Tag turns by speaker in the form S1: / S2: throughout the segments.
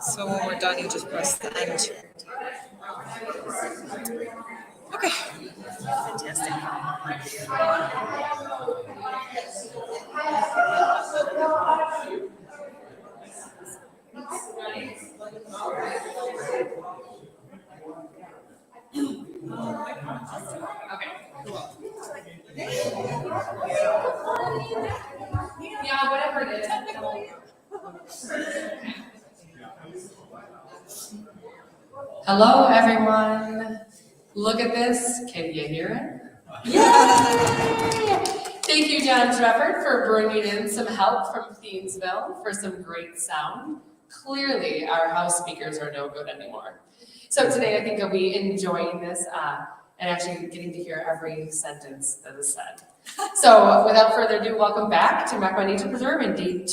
S1: So when we're done, you just press the end. Okay. Fantastic.
S2: Yeah, whatever it is. Hello, everyone. Look at this. Can you hear it? Yay! Thank you, John Trevor, for bringing in some help from Thiensville for some great sound. Clearly, our house speakers are no good anymore. So today, I think I'll be enjoying this and actually getting to hear every sentence that is said. So without further ado, welcome back to Macro Nature Preserve and take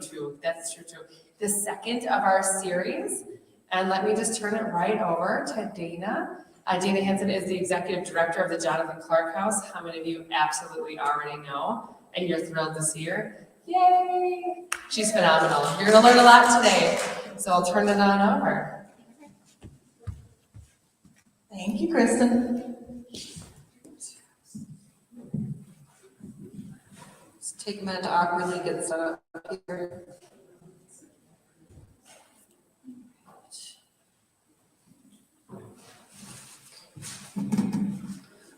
S2: two, that's true too, the second of our series. And let me just turn it right over to Dana. Dana Hansen is the Executive Director of the Jonathan Clark House. How many of you absolutely already know? And you're thrilled to see her? Yay! She's phenomenal. You're gonna learn a lot today. So I'll turn it on over.
S3: Thank you, Kristen. Just take a minute to awkwardly get set up here.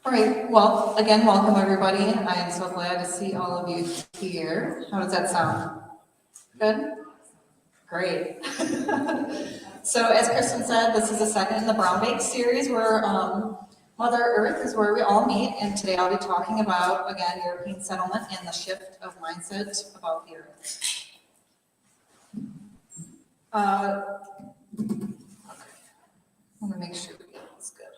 S3: All right, well, again, welcome everybody. I am so glad to see all of you here. How does that sound? Good? Great. So as Kristen said, this is the second in the Brown Bake series where Mother Earth is where we all meet. And today I'll be talking about, again, European settlement and the shift of mindset about the earth. I want to make sure we get this good.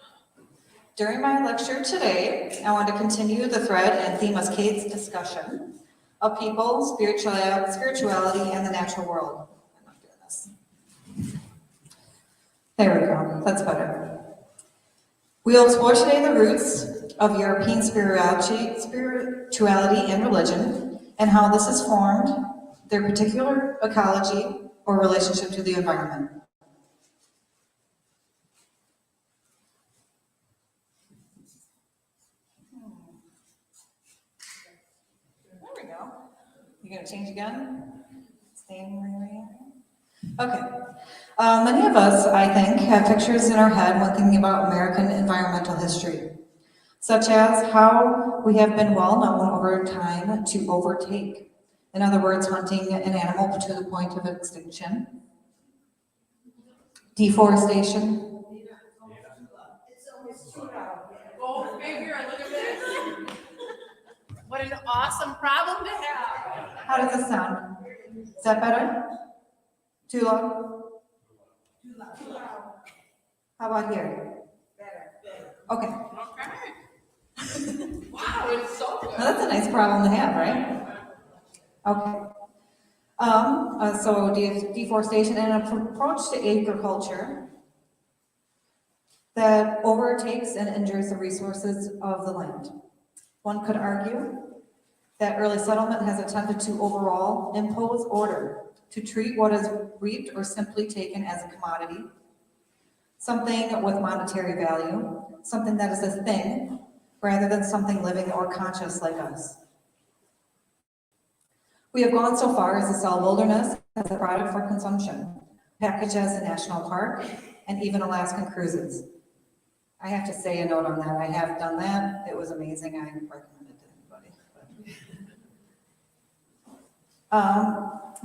S3: During my lecture today, I want to continue the thread and theme of Kate's discussion of people, spirituality, and the natural world. I'm not doing this. There we go. That's better. We'll explore today the roots of European spirituality and religion, and how this has formed their particular ecology or relationship to the environment. There we go. You gonna change again? Staying where you're at? Okay. Many of us, I think, have pictures in our head when thinking about American environmental history, such as how we have been well known over time to overtake. In other words, hunting an animal to the point of extinction, deforestation.
S2: Go figure, look at this. What an awesome problem to have.
S3: How does this sound? Is that better? Too loud? Too loud. How about here? Better. Okay.
S2: Wow, it's so good.
S3: Now that's a nice problem to have, right? Okay. So deforestation and an approach to agriculture that overtakes and injures the resources of the land. One could argue that early settlement has attempted to overall impose order, to treat what is reaped or simply taken as a commodity, something with monetary value, something that is a thing, rather than something living or conscious like us. We have gone so far as to sell wilderness as a product for consumption, packaged as a national park, and even Alaskan cruises. I have to say a note on that. I have done that. It was amazing. I recommend it to anybody.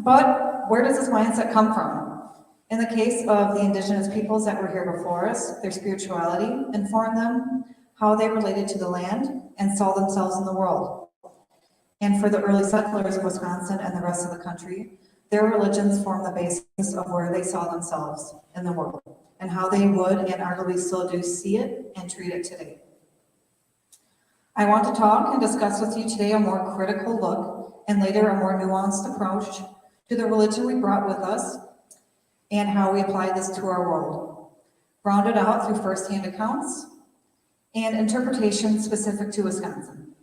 S3: But where does this mindset come from? In the case of the indigenous peoples that were here before us, their spirituality informed them how they related to the land and saw themselves in the world. And for the early settlers of Wisconsin and the rest of the country, their religions formed the basis of where they saw themselves in the world and how they would and arguably still do see it and treat it today. I want to talk and discuss with you today a more critical look and later a more nuanced approach to the religion we brought with us and how we apply this to our world, rounded out through firsthand accounts and interpretations specific to Wisconsin.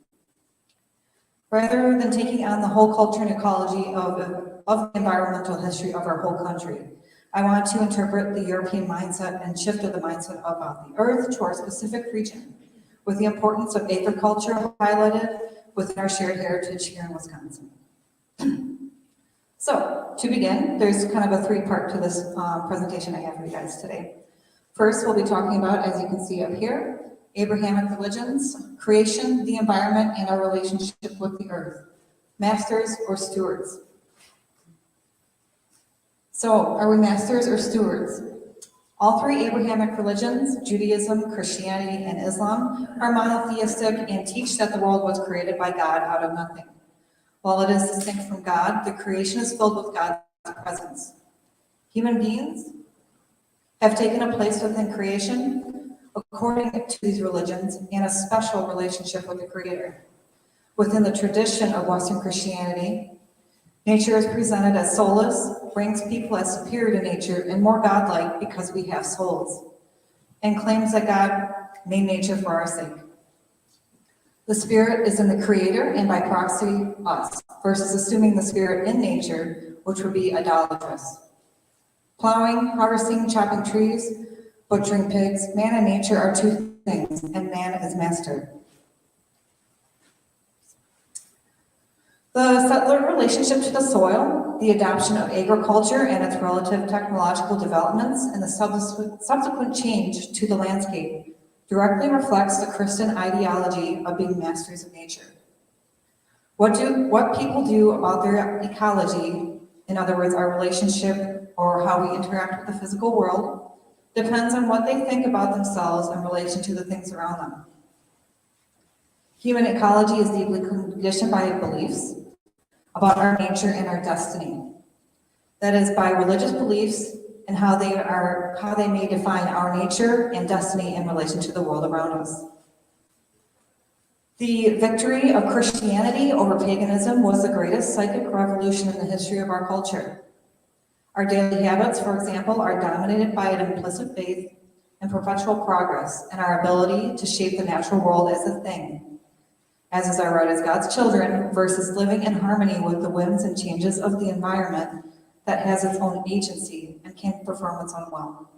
S3: Rather than taking on the whole culture and ecology of of the environmental history of our whole country. I want to interpret the European mindset and shift of the mindset about the earth to our specific region, with the importance of agriculture highlighted within our shared heritage here in Wisconsin. So, to begin, there's kind of a three-part to this presentation I have for you guys today. First, we'll be talking about, as you can see up here, Abrahamic religions, creation, the environment, and our relationship with the earth. Masters or stewards? So, are we masters or stewards? All three Abrahamic religions, Judaism, Christianity, and Islam, are monotheistic and teach that the world was created by God out of nothing. While it is distinct from God, the creation is filled with God's presence. Human beings have taken a place within creation according to these religions and a special relationship with the Creator. Within the tradition of Western Christianity, nature is presented as soulless, ranks people as superior to nature and more godlike because we have souls, and claims that God made nature for our sake. The spirit is in the Creator and by proxy us, versus assuming the spirit in nature, which would be idolatrous. Plowing, harvesting, chopping trees, butchering pigs, man and nature are two things, and man is master. The settler relationship to the soil, the adoption of agriculture and its relative technological developments, and the subsequent change to the landscape directly reflects the Christian ideology of being masters of nature. What people do about their ecology, in other words, our relationship or how we interact with the physical world, depends on what they think about themselves in relation to the things around them. Human ecology is deeply conditioned by beliefs about our nature and our destiny. That is, by religious beliefs and how they may define our nature and destiny in relation to the world around us. The victory of Christianity over paganism was the greatest psychic revolution in the history of our culture. Our daily habits, for example, are dominated by an implicit faith in perpetual progress and our ability to shape the natural world as a thing, as is our right as God's children, versus living in harmony with the whims and changes of the environment that has its own agency and can perform its own will.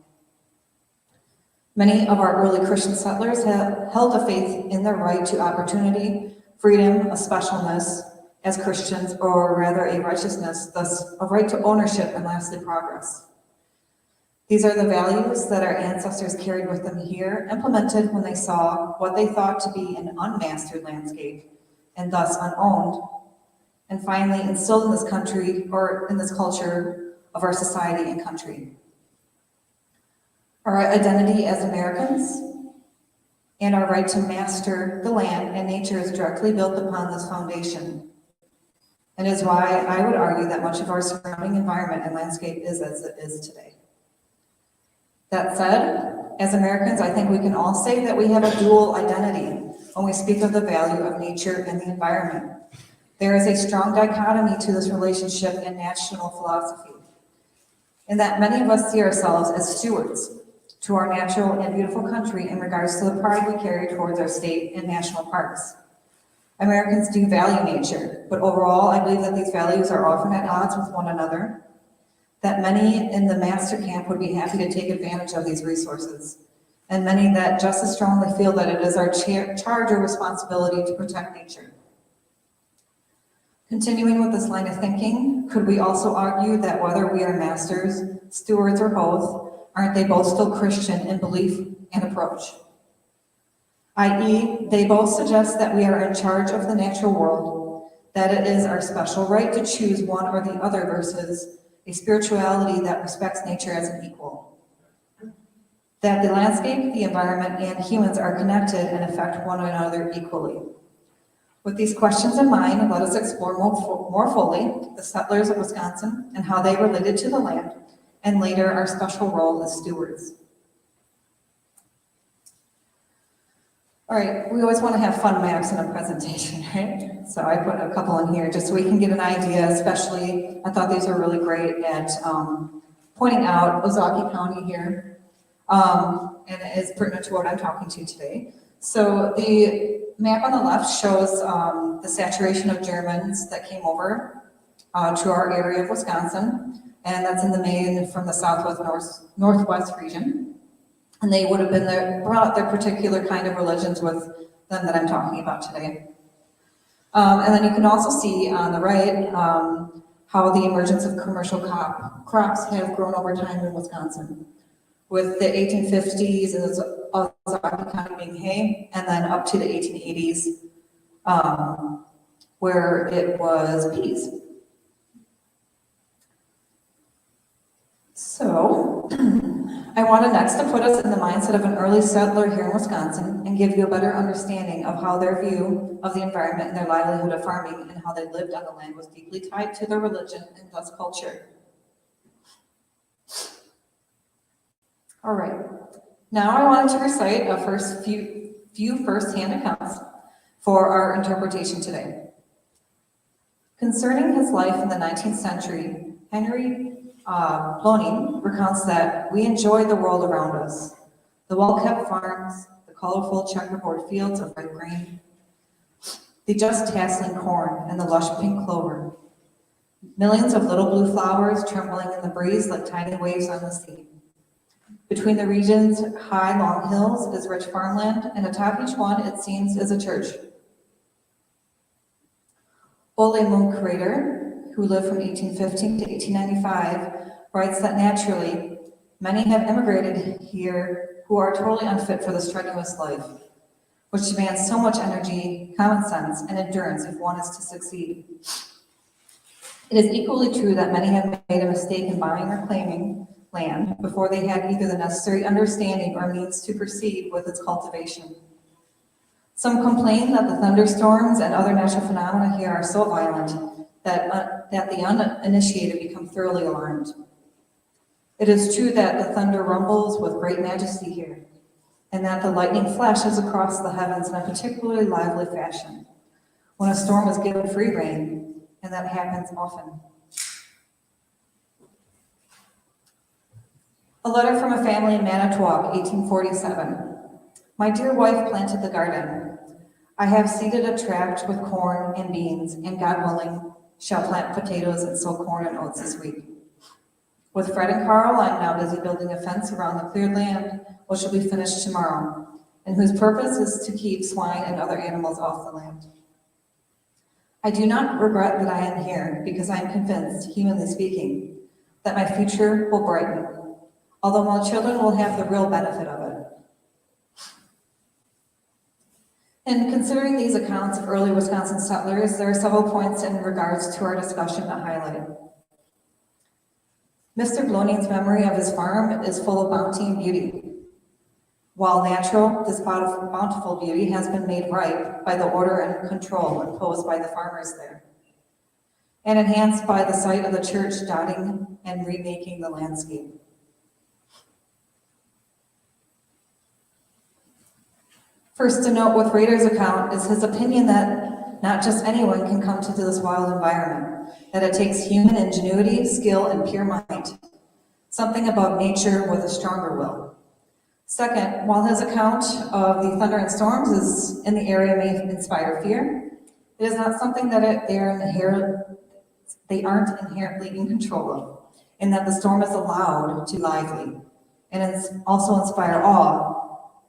S3: Many of our early Christian settlers have held a faith in their right to opportunity, freedom, a specialness as Christians, or rather a righteousness, thus a right to ownership and lastly progress. These are the values that our ancestors carried with them here, implemented when they saw what they thought to be an unmastered landscape and thus unowned, and finally instilled in this country or in this culture of our society and country. Our identity as Americans and our right to master the land and nature is directly built upon this foundation, and is why I would argue that much of our surrounding environment and landscape is as it is today. That said, as Americans, I think we can all say that we have a dual identity when we speak of the value of nature and the environment. There is a strong dichotomy to this relationship in national philosophy, in that many of us see ourselves as stewards to our natural and beautiful country in regards to the pride we carry towards our state and national parks. Americans do value nature, but overall, I believe that these values are often at odds with one another, that many in the master camp would be happy to take advantage of these resources, and many that just as strongly feel that it is our charge or responsibility to protect nature. Continuing with this line of thinking, could we also argue that whether we are masters, stewards, or both, aren't they both still Christian in belief and approach? i.e., they both suggest that we are in charge of the natural world, that it is our special right to choose one or the other versus a spirituality that respects nature as an equal. That the landscape, the environment, and humans are connected and affect one another equally. With these questions in mind, let us explore more fully the settlers of Wisconsin and how they related to the land, and later our special role as stewards. All right, we always want to have fun maps in a presentation, right? So I put a couple in here just so we can get an idea, especially, I thought these were really great at pointing out Ozaukee County here, and it is pertinent to what I'm talking to today. So the map on the left shows the saturation of Germans that came over to our area of Wisconsin, and that's in the Maine from the northwest region. And they would have brought their particular kind of religions with them that I'm talking about today. And then you can also see on the right how the emergence of commercial crops have grown over time in Wisconsin, with the 1850s and the Ozark County being hay, and then up to the 1880s, where it was peas. So, I wanted next to put us in the mindset of an early settler here in Wisconsin and give you a better understanding of how their view of the environment and their livelihood of farming and how they lived on the land was deeply tied to their religion and thus culture. All right, now I wanted to recite a few first-hand accounts for our interpretation today. Concerning his life in the 19th century, Henry Plonin recounts that we enjoy the world around us, the well-kept farms, the colorful checkerboard fields of red grain, the just tasseling corn and the lush pink clover, millions of little blue flowers trembling in the breeze like tiny waves on the sea. Between the region's high, long hills is rich farmland, and atop each one, it seems, is a church. Ole Munkrader, who lived from 1815 to 1895, writes that naturally, many have immigrated here who are totally unfit for the strenuous life, which demands so much energy, common sense, and endurance if one is to succeed. It is equally true that many have made a mistake in buying or claiming land before they had either the necessary understanding or means to proceed with its cultivation. Some complain that the thunderstorms and other natural phenomena here are so violent that the uninitiated become thoroughly alarmed. It is true that the thunder rumbles with great majesty here, and that the lightning flashes across the heavens in a particularly lively fashion when a storm is given free rein, and that happens often. A letter from a family in Manitowoc, 1847. My dear wife planted the garden. I have seeded a tract with corn and beans, and God willing, shall plant potatoes and sow corn and oats this week. With Fred and Carl, I am now busy building a fence around the cleared land, which will be finished tomorrow, and whose purpose is to keep swine and other animals off the land. I do not regret that I am here, because I am convinced, humanly speaking, that my future will brighten, although my children will have the real benefit of it. In considering these accounts of early Wisconsin settlers, there are several points in regards to our discussion to highlight. Mr. Blonin's memory of his farm is full of bounty and beauty. While natural, this bountiful beauty has been made ripe by the order and control imposed by the farmers there, and enhanced by the sight of the church dotting and remaking the landscape. First to note with Rader's account is his opinion that not just anyone can come to this wild environment, that it takes human ingenuity, skill, and pure might, something above nature with a stronger will. Second, while his account of the thunder and storms is in the area may inspire fear, it is not something that they aren't inherently in control of, and that the storm is allowed to lively, and also inspire awe,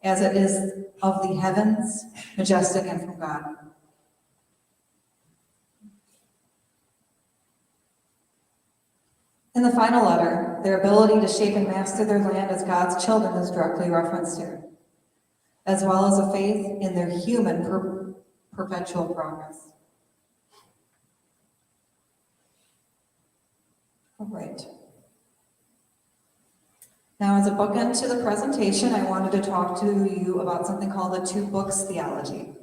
S3: as it is of the heavens, majestic and from God. In the final letter, their ability to shape and master their land as God's children is directly referenced here, as well as a faith in their human perpetual progress. All right. Now, as a bookend to the presentation, I wanted to talk to you about something called the Two Books Theology.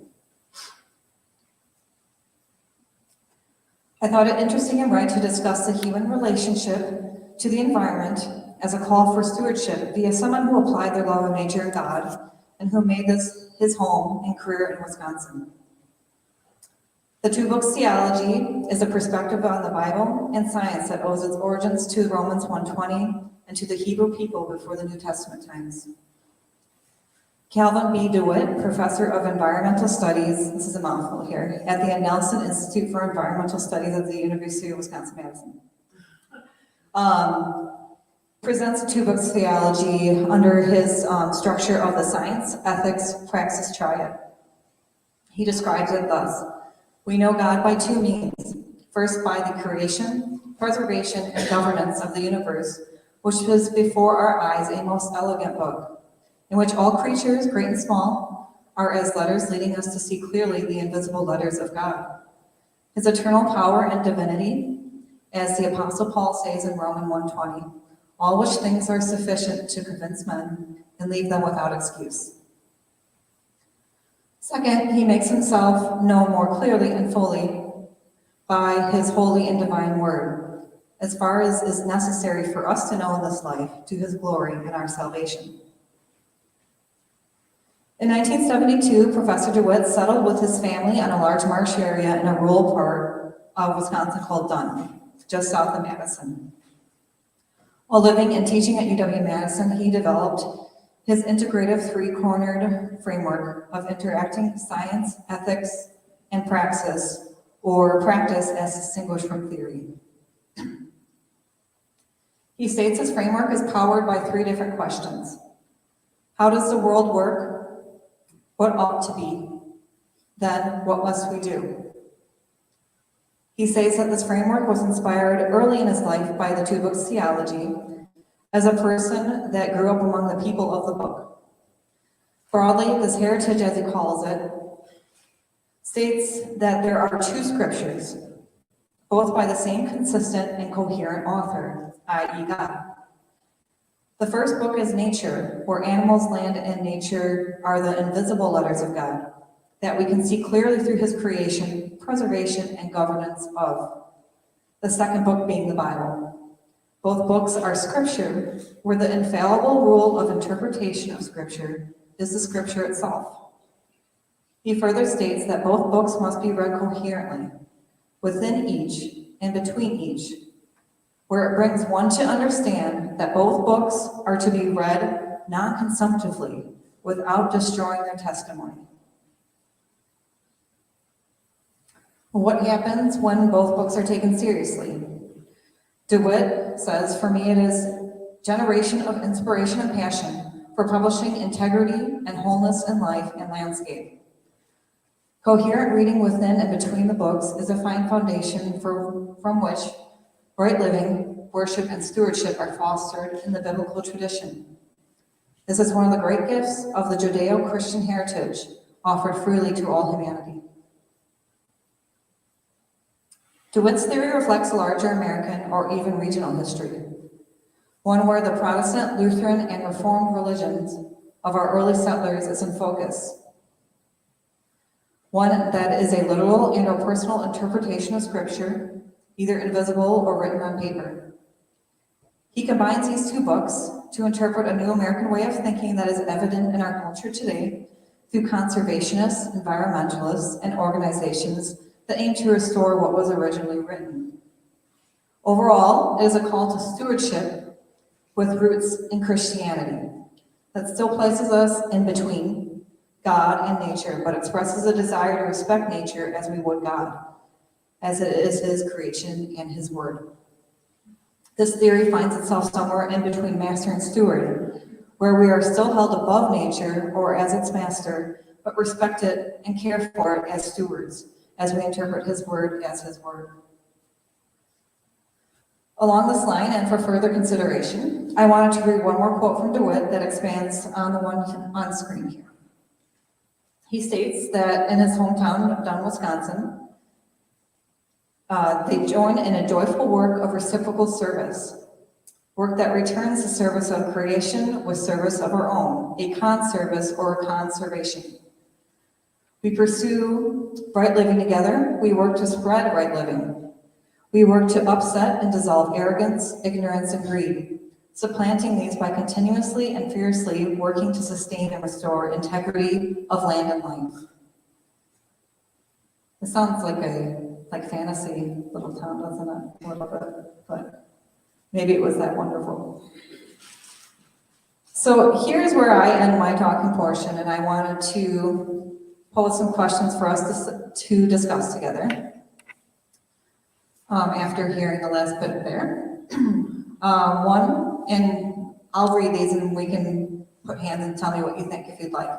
S3: I thought it interesting and right to discuss the human relationship to the environment as a call for stewardship via someone who applied their love of nature and God and who made this his home and career in Wisconsin. The Two Books Theology is a perspective on the Bible and science that owes its origins to Romans 1:20 and to the Hebrew people before the New Testament times. Calvin B. DeWitt, Professor of Environmental Studies, this is a mouthful here, at the Nelson Institute for Environmental Studies at the University of Wisconsin-Madison. Presents Two Books Theology under his structure of the science, ethics, praxis triad. He describes it thus: we know God by two means. First, by the creation, preservation, and governance of the universe, which is before our eyes a most elegant book, in which all creatures, great and small, are as letters leading us to see clearly the invisible letters of God. His eternal power and divinity, as the Apostle Paul says in Romans 1:20, all which things are sufficient to convince men and leave them without excuse. Second, he makes himself known more clearly and fully by his holy and divine word, as far as is necessary for us to know in this life, to his glory and our salvation. In 1972, Professor DeWitt settled with his family on a large marsh area in a rural part of Wisconsin called Dunn, just south of Madison. While living and teaching at UW-Madison, he developed his integrative three-cornered framework of interacting science, ethics, and praxis, or practice as distinguished from theory. He states his framework is powered by three different questions. How does the world work? What ought to be? Then, what must we do? He says that this framework was inspired early in his life by the Two Books Theology as a person that grew up among the people of the book. Broadly, this heritage, as he calls it, states that there are two scriptures, both by the same consistent and coherent author, i.e. God. The first book is nature, where animals, land, and nature are the invisible letters of God that we can see clearly through his creation, preservation, and governance of. The second book being the Bible. Both books are scripture, where the infallible rule of interpretation of scripture is the scripture itself. He further states that both books must be read coherently, within each and between each, where it brings one to understand that both books are to be read non-consumptively, without destroying their testimony. What happens when both books are taken seriously? DeWitt says, for me it is generation of inspiration and passion for publishing integrity and wholeness in life and landscape. Coherent reading within and between the books is a fine foundation from which right living, worship, and stewardship are fostered in the biblical tradition. This is one of the great gifts of the Judeo-Christian heritage offered freely to all humanity. DeWitt's theory reflects a larger American or even regional history, one where the Protestant, Lutheran, and Reformed religions of our early settlers is in focus, one that is a literal and or personal interpretation of Scripture, either invisible or written on paper. He combines these two books to interpret a new American way of thinking that is evident in our culture today through conservationists, environmentalists, and organizations that aim to restore what was originally written. Overall, it is a call to stewardship with roots in Christianity that still places us in between God and nature, but expresses a desire to respect nature as we would God, as it is his creation and his word. This theory finds itself somewhere in between master and steward, where we are still held above nature or as its master, but respect it and care for it as stewards, as we interpret his word as his word. Along this line, and for further consideration, I wanted to read one more quote from DeWitt that expands on the one on screen here. He states that in his hometown of Dunn, Wisconsin, they join in a joyful work of reciprocal service, work that returns the service of creation with service of our own, a con-service or a conservation. We pursue right living together. We work to spread right living. We work to upset and dissolve arrogance, ignorance, and greed, supplanting these by continuously and fiercely working to sustain and restore integrity of land and life. It sounds like fantasy little town, doesn't it? A little bit, but maybe it was that wonderful. So here's where I end my talking portion, and I wanted to pose some questions for us to discuss together. After hearing the last bit there. One, and I'll read these and we can put hands and tell me what you think if you'd like.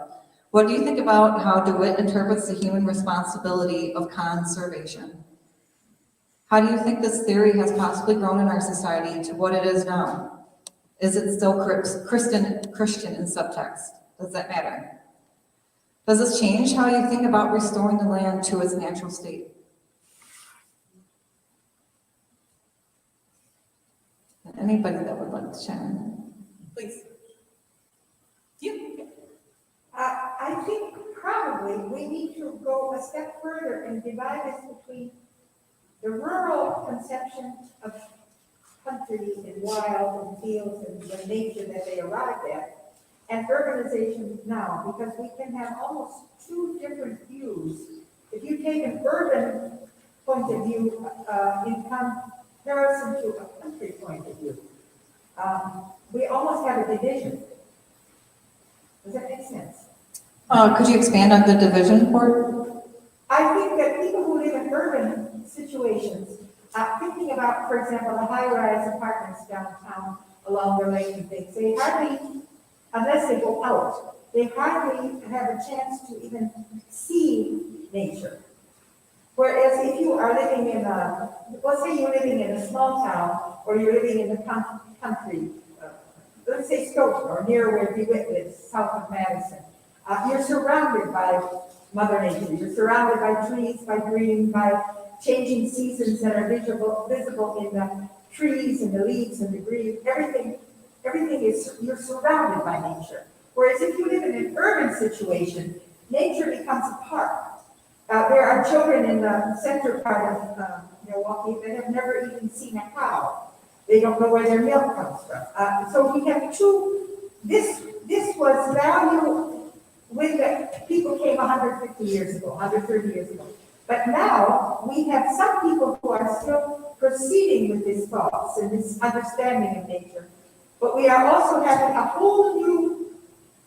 S3: What do you think about how DeWitt interprets the human responsibility of conservation? How do you think this theory has possibly grown in our society to what it is now? Is it still Christian in subtext? Does that matter? Does this change how you think about restoring the land to its natural state? Anybody that would like to chime in?
S1: Please.
S4: I think probably we need to go a step further and divide this between the rural conception of country and wild and fields and the nature that they arrived at, and urbanization now, because we can have almost two different views. If you take an urban point of view in comparison to a country point of view, we almost have a division. Does that make sense?
S3: Could you expand on the division part?
S4: I think that people who live in urban situations, thinking about, for example, the high-rise apartments downtown along the lake and things, they hardly, unless they go out, they hardly have a chance to even see nature. Whereas if you are living in let's say you're living in a small town, or you're living in the country, let's say Stoughton, or near where DeWitt lives, south of Madison, you're surrounded by Mother Nature. You're surrounded by trees, by green, by changing seasons that are visible in the trees and the leaves and the green. Everything is, you're surrounded by nature. Whereas if you live in an urban situation, nature becomes a park. There are children in the center part of Milwaukee that have never even seen a cow. They don't know where their milk comes from. So we have this was value when the people came 150 years ago, 130 years ago. But now we have some people who are still proceeding with these thoughts and this understanding of nature. But we are also having a whole new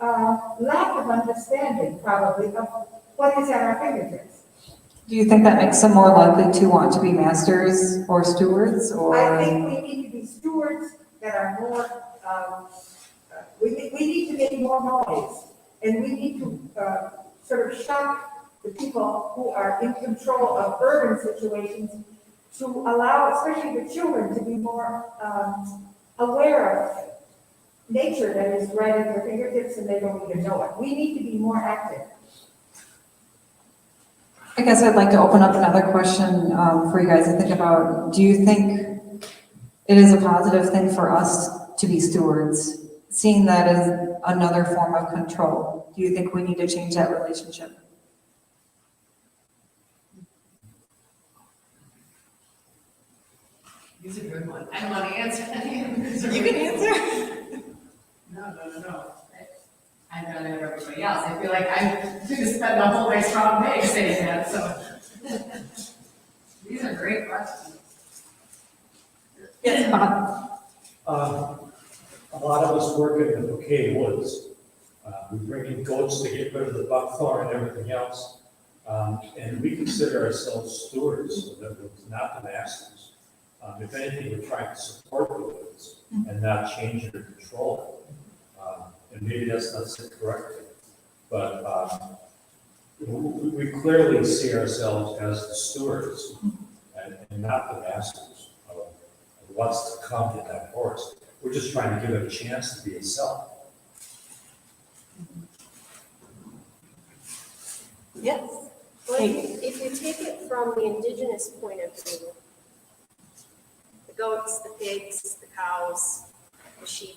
S4: lack of understanding, probably, of what is at our fingertips.
S3: Do you think that makes them more likely to want to be masters or stewards? Or
S4: I think we need to be stewards that are more, we need to make more noise. And we need to sort of shock the people who are in control of urban situations to allow, especially the children, to be more aware of nature that is right at their fingertips and they don't even know it. We need to be more active.
S3: I guess I'd like to open up another question for you guys to think about. Do you think it is a positive thing for us to be stewards, seeing that as another form of control? Do you think we need to change that relationship?
S2: These are good ones. I don't want to answer any of them.
S1: You can answer.
S2: No. I'd rather have everybody else. I feel like I'm going to spend the whole my strong day saying that, so. These are great questions.
S3: Yes, Bob.
S5: A lot of us work in the bouquet woods. We bring in goats to get rid of the buckthorn and everything else. And we consider ourselves stewards of the woods, not the masters. If anything, we're trying to support the woods and not change it or control it. And maybe that's not said correctly, but we clearly see ourselves as the stewards and not the masters of what's to come in that forest. We're just trying to give it a chance to be itself.
S1: Yes.
S6: Well, if you take it from the indigenous point of view, the goats, the pigs, the cows, the sheep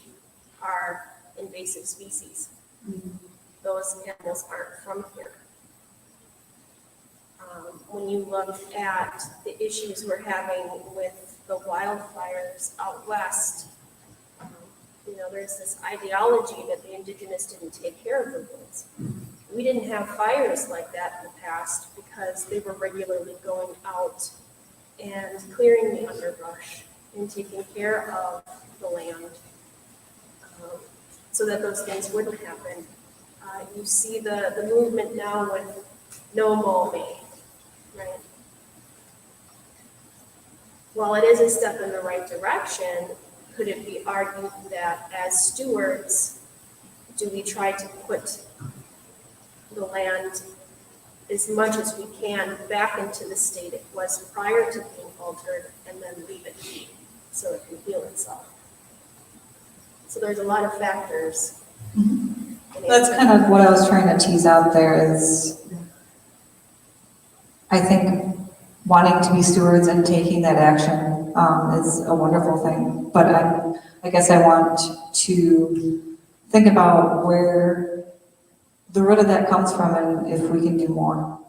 S6: are invasive species. Those animals aren't from here. When you look at the issues we're having with the wildfires out west, there's this ideology that the indigenous didn't take care of the woods. We didn't have fires like that in the past because they were regularly going out and clearing the underbrush and taking care of the land. so that those things wouldn't happen. You see the movement now with no mow May, right? While it is a step in the right direction, could it be argued that as stewards, do we try to put the land as much as we can back into the state it was prior to being altered and then leave it be so it can heal itself? So there's a lot of factors.
S3: That's kind of what I was trying to tease out there is, I think wanting to be stewards and taking that action is a wonderful thing. But I guess I want to think about where the root of that comes from and if we can do more.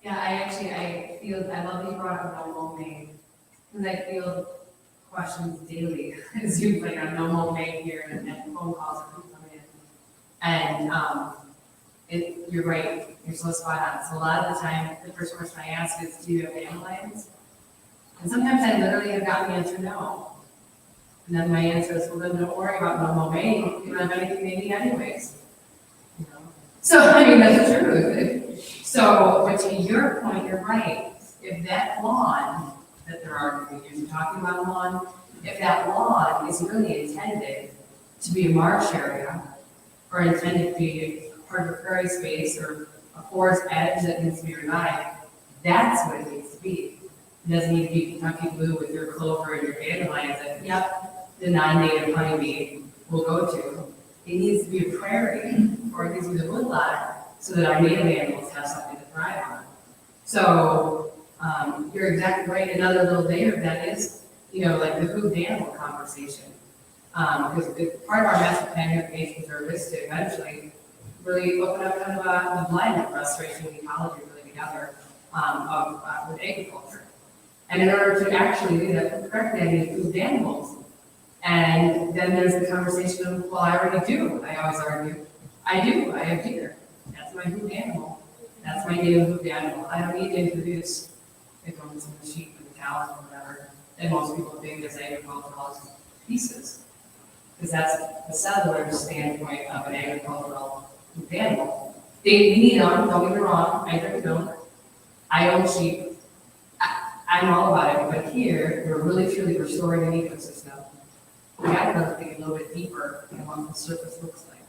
S7: Yeah, I feel, I love that you brought up no mow May, because I feel questions daily, as you like on no mow May here and phone calls that come in. And you're right, you're so spot on. So a lot of the time, the first question I ask is, do you have dandelions? And sometimes I literally have gotten the answer no. And then my answer is, well, then don't worry about no mow May, you don't have anything they need anyways. You know? So, I mean, that's the truth. So, but to your point, you're right. If that lawn that they're arguing, you're talking about lawn, if that lawn is really intended to be a marsh area, or intended to be part of a prairie space, or a forest edge that needs to be revived, that's what it needs to be. It doesn't need to be Kentucky blue with your clover and your dandelions that, yep, the non-native honeybee will go to. It needs to be a prairie, or it needs to be the woodlot, so that our native animals have something to thrive on. So, you're exactly right. Another little layer of that is, like the hooved animal conversation. Because part of our master plan here at Nature Reserve is to eventually really open up kind of a blend of restoration and ecology really together with agriculture. And in order to actually do that correctly, I need hooved animals. And then there's the conversation of, well, I already do. I always argue. I do. I have deer. That's my hooved animal. That's my native hooved animal. I don't need to introduce the goats and the sheep and the cows or whatever that most people think is agricultural pieces. Because that's the settler standpoint of an agricultural hooved animal. We need them, don't get me wrong. I drink milk. I own sheep. I'm all about it. But here, we're really truly restoring an ecosystem. We got to think a little bit deeper than what the surface looks like.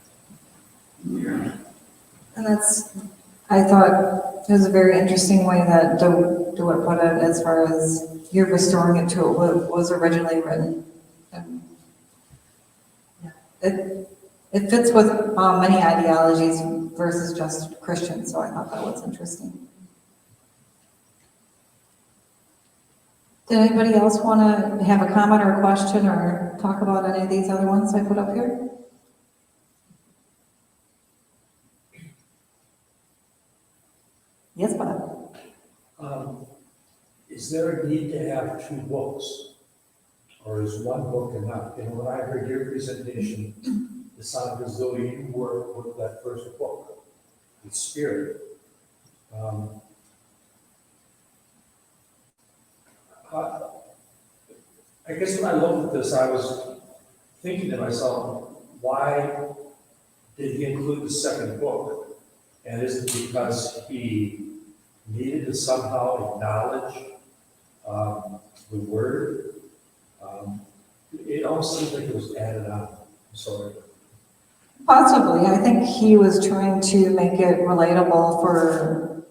S3: And I thought it was a very interesting way that DeWitt put it as far as you're restoring it to what was originally written. And it fits with many ideologies versus just Christian, so I thought that was interesting. Did anybody else want to have a comment or a question or talk about any of these other ones I put up here? Yes, Bob.
S5: Is there a need to have two books? Or is one book enough? When I heard your presentation, it sounded as though you worked with that first book, with Spirit. I guess when I looked at this, I was thinking to myself, why did he include the second book? And is it because he needed to somehow acknowledge the word? It almost seems like it was added on. Sorry.
S3: Possibly. I think he was trying to make it relatable for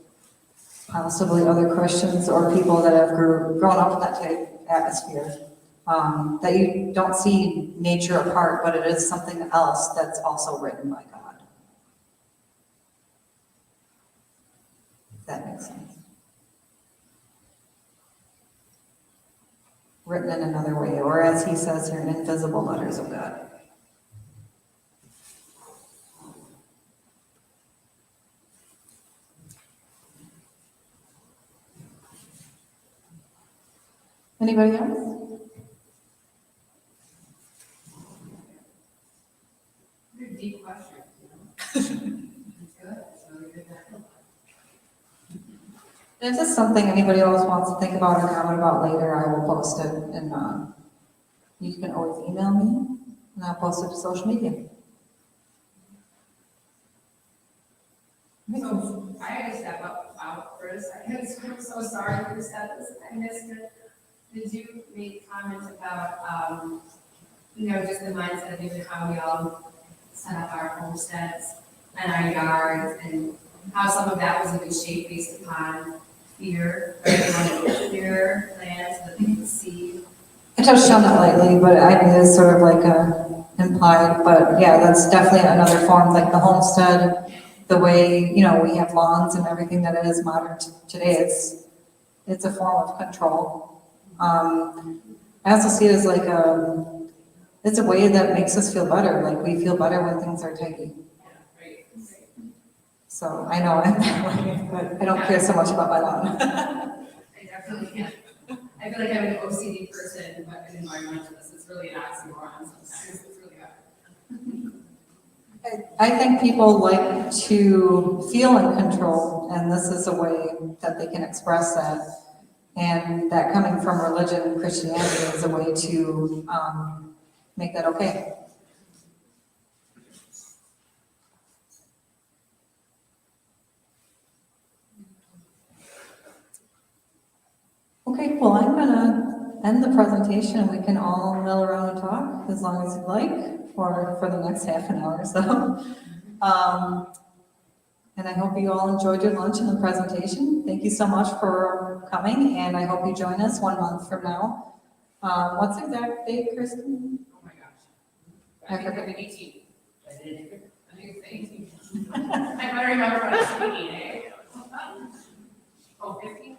S3: possibly other Christians or people that have grown up in that type of atmosphere. That you don't see nature apart, but it is something else that's also written by God. If that makes sense. Written in another way, or as he says here, invisible letters of God. Anybody else?
S7: Very deep question, It's good. It's really good.
S3: If this is something anybody else wants to think about or comment about later, I will post it in, you can always email me, and I'll post it to social media.
S7: So I had to step out for a second, so I'm so sorry for this, I missed it. Did you make comments about, just the mindset of how we all set up our homesteads and our yards, and how some of that was even shaped based upon fear, right? They wanted to clear land so that they could see.
S3: I touched on that lightly, but I mean, it's sort of like implied, but yeah, that's definitely another form, like the homestead, the way, we have lawns and everything that is modern today, it's a form of control. I also see it as like it's a way that makes us feel better, like we feel better when things are tidy.
S7: Right.
S3: So I know I'm that way, but I don't care so much about my lawn.
S7: I definitely can't. I feel like I'm an OCD person, but an environmentalist. It's really an oxymoron sometimes. It's really hard.
S3: I think people like to feel in control, and this is a way that they can express that. And that coming from religion and Christianity is a way to make that okay. Okay, well, I'm gonna end the presentation, and we can all mill around and talk as long as you'd like, or for the next half an hour or so. And I hope you all enjoyed your lunch and the presentation. Thank you so much for coming, and I hope you join us 1 month from now. What's the exact date, Kristen?
S7: Oh my gosh. I think I'm 18. I think it's 18. I better remember what I was thinking, eh? Oh, 15?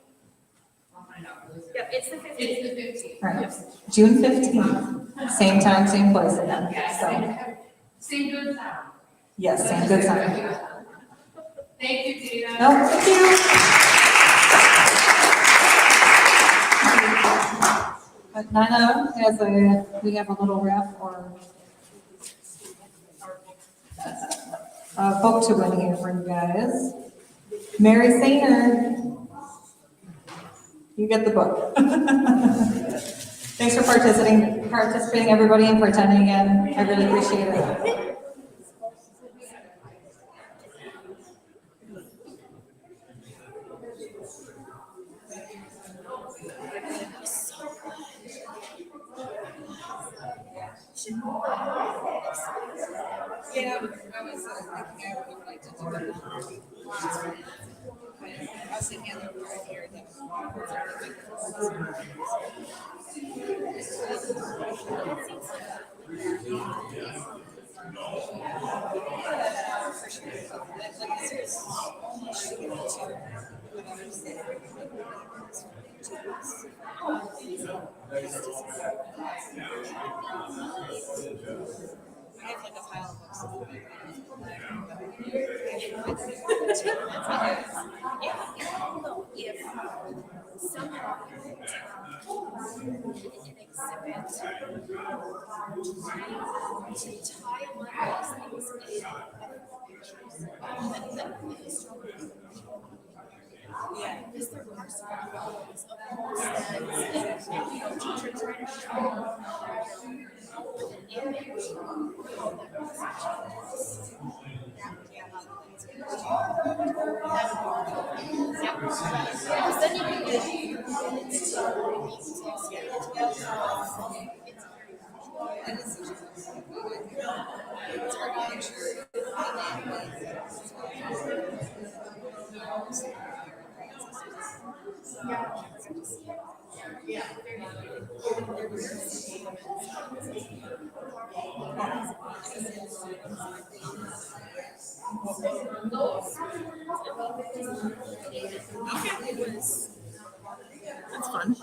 S7: I'll find out.
S6: Yep, it's the 15th.
S7: It's the 15th.
S3: Right, June 15th, same time, same place again.
S7: Yes,
S3: So,
S7: same good sound.
S3: yes, same good time.
S7: Thank you, Dana.
S3: No, thank you. But Nina we have a little rep or a book to win here for you guys. Mary Sainer, you get the book. Thanks for participating, everybody, and for attending again. I really appreciate it.
S1: Yeah, I was thinking I would like to do it. I was thinking right here that. I have like a pile of books. If somehow an exhibit to tie one of these things yeah, because there are some photos of homesteads and, teachers trying to show an image of the messages. That would be a lot of things to do. Because then you can get it's That's fun.